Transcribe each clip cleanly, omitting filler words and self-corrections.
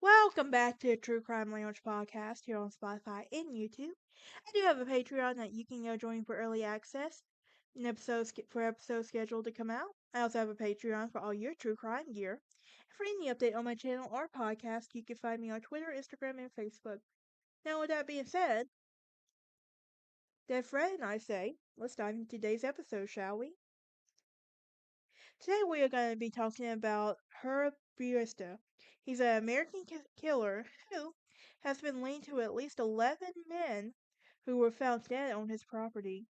Welcome back to the True Crime Lounge podcast here on Spotify and YouTube. I do have a Patreon that you can go join for early access and episodes scheduled to come out. I also have a Patreon for all your true crime gear. For any update on my channel or podcast, you can find me on Twitter, Instagram, and Facebook. Now, with that being said, Fred and I say, let's dive into today's episode, shall we? Today we are going to be talking about Herbert. He's an American killer who has been linked to at least 11 men who were found dead on his property.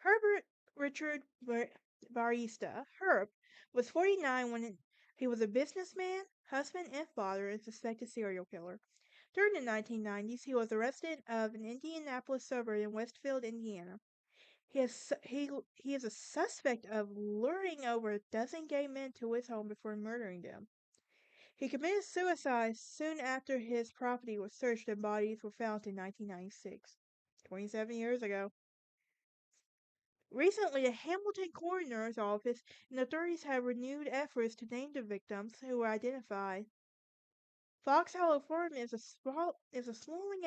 Herbert Richard Baumeister, Herb, was 49 when he was a businessman, husband, and father and suspected serial killer. During the 1990s, he was arrested of an Indianapolis suburb in Westfield, Indiana. He is a suspect of luring over a dozen gay men to his home before murdering them. He committed suicide soon after his property was searched and bodies were found in 1996, 27 years ago. Recently, the Hamilton coroner's office and authorities have renewed efforts to name the victims who were identified. Fox Hollow Farm is a sprawling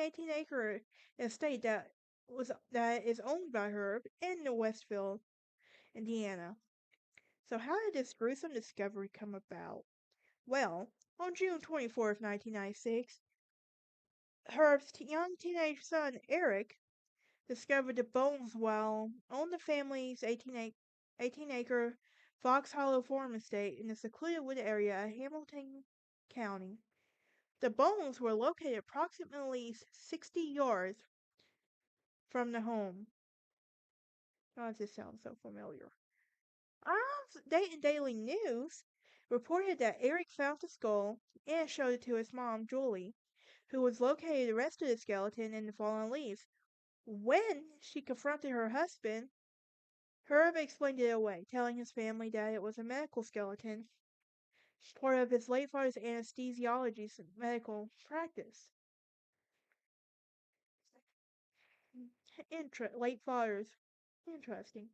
18-acre estate that is owned by Herb in the Westfield, Indiana. So how did this gruesome discovery come about? Well, on June 24th, 1996, Herb's young teenage son, Eric, discovered the bones while on the family's 18-acre Fox Hollow Farm estate in the secluded wood area of Hamilton County. The bones were located approximately 60 yards from the home. Oh, this sounds so familiar. Dayton Daily News reported that Eric found the skull and showed it to his mom, Julie, who was located the rest of the skeleton in the fallen leaves. When she confronted her husband, Herb explained it away, telling his family that it was a medical skeleton, part of his late father's anesthesiologist's medical practice. Late father's. Interesting.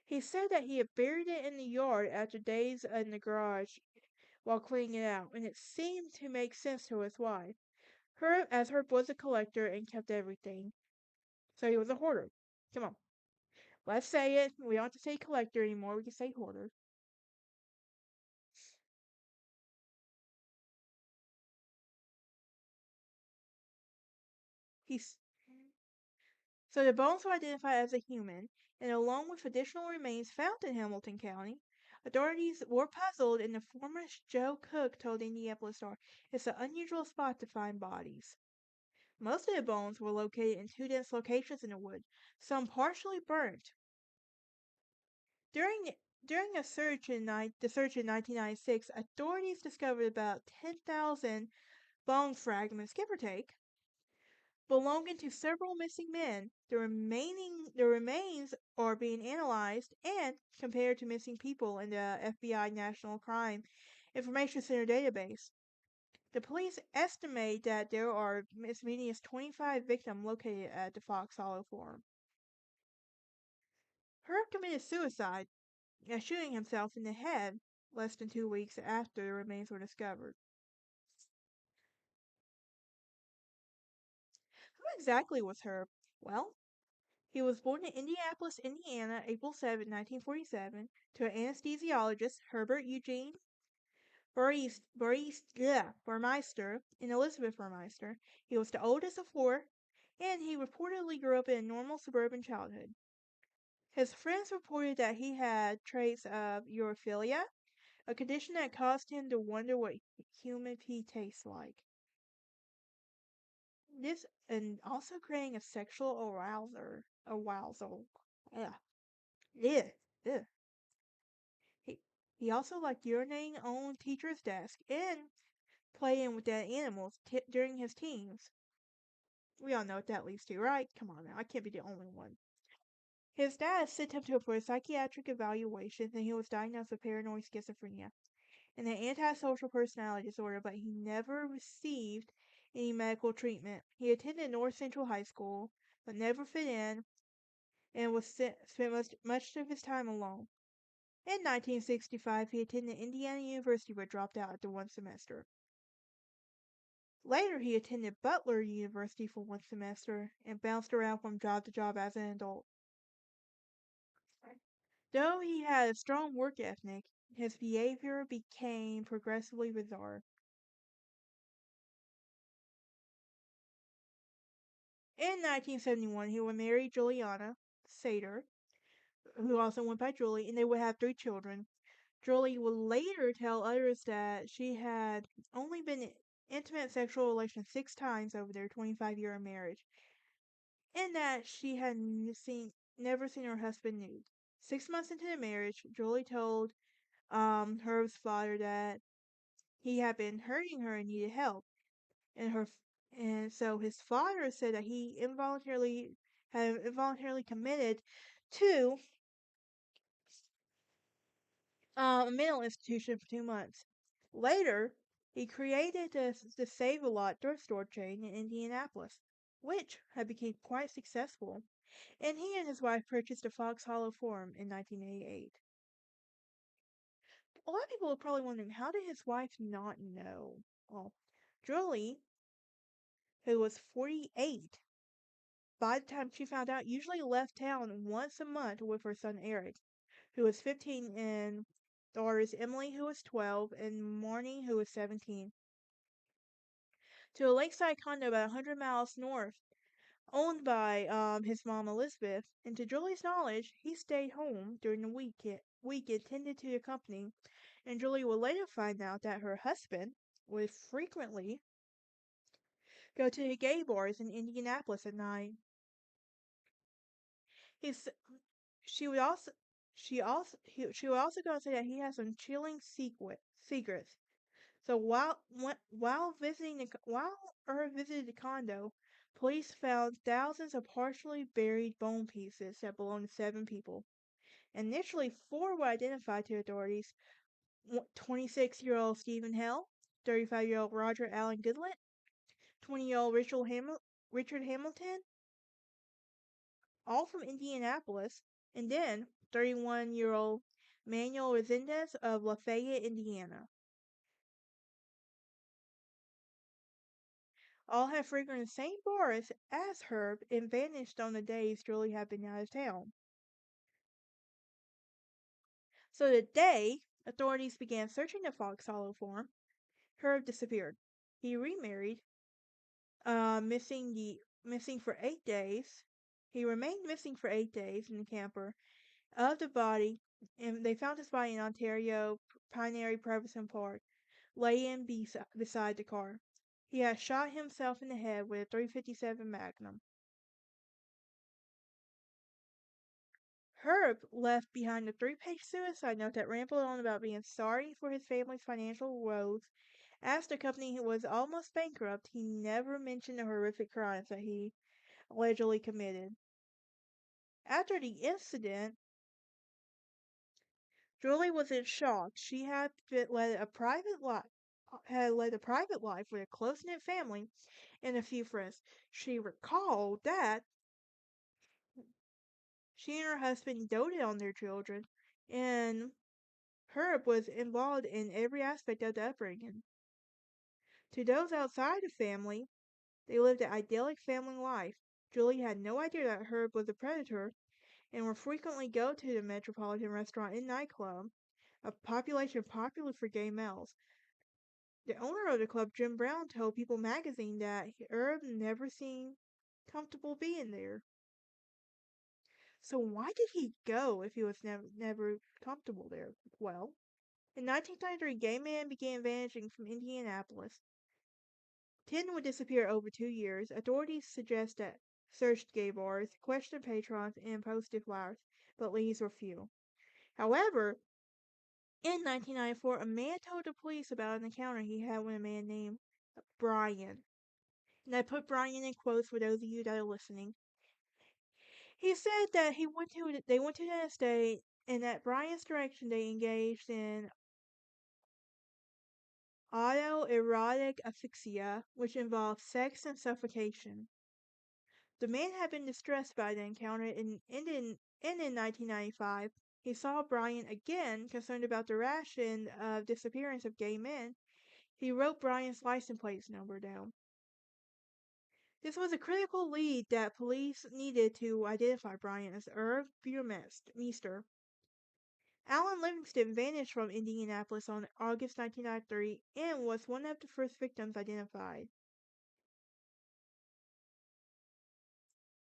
He said that he had buried it in the yard after days in the garage while cleaning it out, and it seemed to make sense to his wife. Herb was a collector and kept everything. So he was a hoarder. Come on. Let's say it. We don't have to say collector anymore. We can say hoarder. He's So the bones were identified as a human, and along with additional remains found in Hamilton County, authorities were puzzled, and the former Joe Cook told the Indianapolis Star, "It's an unusual spot to find bodies." Most of the bones were located in two dense locations in the wood, some partially burnt. During during the search in 1996, authorities discovered about 10,000 bone fragments, give or take, belonging to several missing men. The remains are being analyzed and compared to missing people in the FBI National Crime Information Center database. The police estimate that there are as many as 25 victims located at the Fox Hollow Farm. Herb committed suicide, shooting himself in the head less than 2 weeks after the remains were discovered. Who exactly was Herb? Well, he was born in Indianapolis, Indiana, April 7, 1947, to an anesthesiologist, Herbert Eugene Baumeister and Elizabeth Baumeister. He was the oldest of four, and he reportedly grew up in a normal suburban childhood. His friends reported that he had traits of urophilia, a condition that caused him to wonder what human pee tastes like. This and also creating a sexual arousal. Yeah. Yeah. Yeah. He he also liked urinating on teacher's desk and playing with dead animals during his teens. We all know what that leads to, right? Come on now, I can't be the only one. His dad sent him for a psychiatric evaluation, and he was diagnosed with paranoid schizophrenia and an antisocial personality disorder, but he never received any medical treatment. He attended North Central High School, but never fit in and spent much of his time alone. In 1965, he attended Indiana University but dropped out after one semester. Later, he attended Butler University for one semester and bounced around from job to job as an adult. Though he had a strong work ethic, his behavior became progressively bizarre. In 1971, he would marry Juliana Sater, who also went by Julie, and they would have three children. Julie would later tell others that she had only been in intimate sexual relations 6 times over their 25-year marriage, and that she had never seen her husband nude. 6 months into the marriage, Julie told Herb's father that he had been hurting her and needed help, and so his father said that he involuntarily committed to a mental institution for 2 months. Later, he created the Save a Lot thrift store chain in Indianapolis, which had become quite successful, and he and his wife purchased a Fox Hollow farm in 1988. A lot of people are probably wondering, how did his wife not know? Well, Julie, who was 48 by the time she found out, usually left town once a month with her son Eric, who was 15, and daughters Emily, who was 12, and Marnie, who was 17, to a lakeside condo about 100 miles north, owned by his mom Elizabeth. And to Julie's knowledge, he stayed home during the week intended to the company, and Julie would later find out that her husband would frequently go to the gay bars in Indianapolis at night. He's she would also she would also go and say that he has some chilling secrets. So while Earth visited the condo, police found thousands of partially buried bone pieces that belonged to 7 people. Initially, 4 were identified to authorities: 26-year-old Stephen Hell, 35-year-old Roger Allen Goodlett, 20-year-old Richard Hamilton, all from Indianapolis, and then 31-year-old Manuel Resendez of Lafayette, Indiana. All had frequented the same bars as Herb and vanished on the days Julie had been out of town. So the day authorities began searching the Fox Hollow farm, Herb disappeared. He remarried, missing for 8 days. He remained missing for 8 days in the camper of the body, and they found his body in Ontario Pinery Previson Park, laying beside the car. He had shot himself in the head with a .357 Magnum. Herb left behind a 3-page suicide note that rambled on about being sorry for his family's financial woes. As the company was almost bankrupt, he never mentioned the horrific crimes that he allegedly committed. After the incident, Julie was in shock. She had led a private life with a close-knit family and a few friends. She recalled that she and her husband doted on their children, and Herb was involved in every aspect of the upbringing. To those outside the family, they lived an idyllic family life. Julie had no idea that Herb was a predator and would frequently go to the Metropolitan Restaurant and nightclub, a population popular for gay males. The owner of the club, Jim Brown, told People magazine that Herb never seemed comfortable being there. So why did he go if he was never comfortable there? Well, in 1933, gay men began vanishing from Indianapolis. 10 would disappear over 2 years. Authorities suggest that searched gay bars, questioned patrons, and posted flyers, but leads were few. However, in 1994, a man told the police about an encounter he had with a man named Brian. And I put Brian in quotes for those of you that are listening. He said that they went to the estate, and at Brian's direction they engaged in autoerotic asphyxia, which involved sex and suffocation. The man had been distressed by the encounter and in 1995, He saw Bryant again, concerned about the rash and disappearance of gay men. He wrote Bryant's license plate number down. This was a critical lead that police needed to identify Bryant as Herb Baumeister. Alan Livingston vanished from Indianapolis on August 1993 and was one of the first victims identified.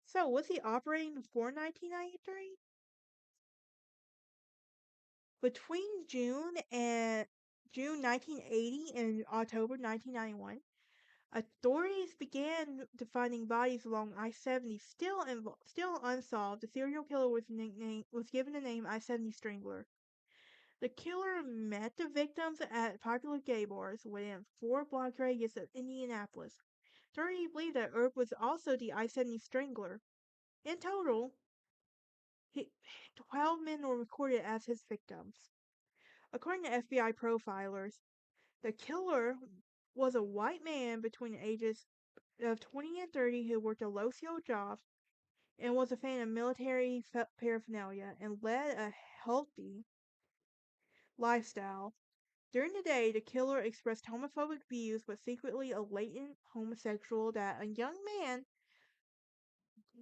So, was he operating before 1993? Between June 1980 and October 1991, authorities began finding bodies along I-70, still unsolved. The serial killer was given the name I-70 Strangler. The killer met the victims at popular gay bars within 4 block radius of Indianapolis. Authorities believe that Earp was also the I-70 Strangler. In total, he, 12 men were recorded as his victims. According to FBI profilers, the killer was a white man between the ages of 20 and 30 who worked a low-skilled job and was a fan of military paraphernalia and led a healthy lifestyle. During the day, the killer expressed homophobic views but secretly a latent homosexual that a young man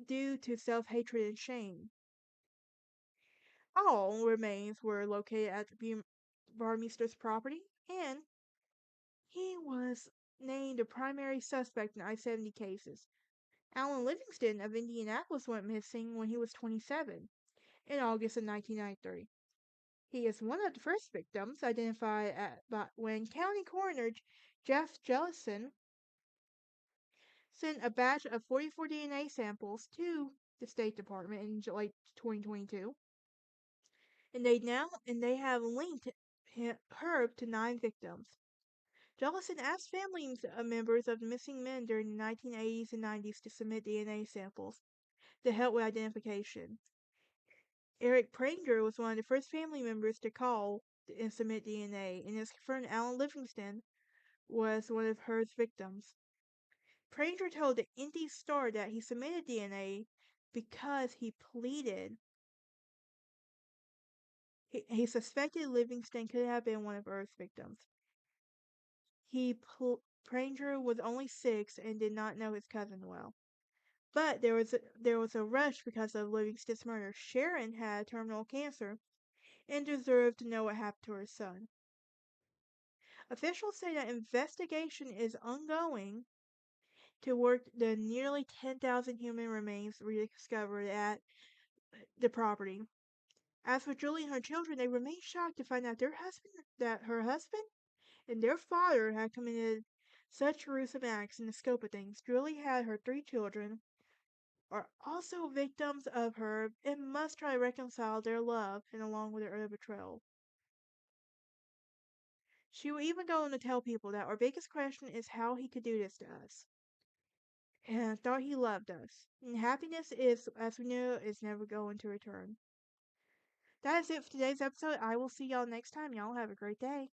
due to self-hatred and shame. All remains were located at the Baumeister's property, and he was named a primary suspect in I-70 cases. Alan Livingston of Indianapolis went missing when he was 27 in August of 1993. He is one of the first victims identified when County Coroner Jeff Jellison sent a batch of 44 DNA samples to the State Department in late 2022, and they have linked Herb to 9 victims. Jellison asked family members of the missing men during the 1980s and 90s to submit DNA samples to help with identification. Eric Pranger was one of the first family members to call and submit DNA, and it's confirmed Alan Livingston was one of Herb's victims. Pranger told the Indy Star that he submitted DNA because he pleaded. He suspected Livingston could have been one of Earth's victims. Pranger was only 6 and did not know his cousin well. But there was a rush because of Livingston's murder. Sharon had terminal cancer and deserved to know what happened to her son. Officials say that investigation is ongoing to work the nearly 10,000 human remains rediscovered at the property. As for Julie and her children, they remain shocked to find out that her husband and their father had committed such gruesome acts in the scope of things. Julie had her 3 children, are also victims of her, and must try to reconcile their love and along with their other betrayal. She will even go on to tell people that our biggest question is how he could do this to us. And I thought he loved us. And happiness is, as we know, is never going to return. That is it for today's episode. I will see y'all next time. Y'all have a great day.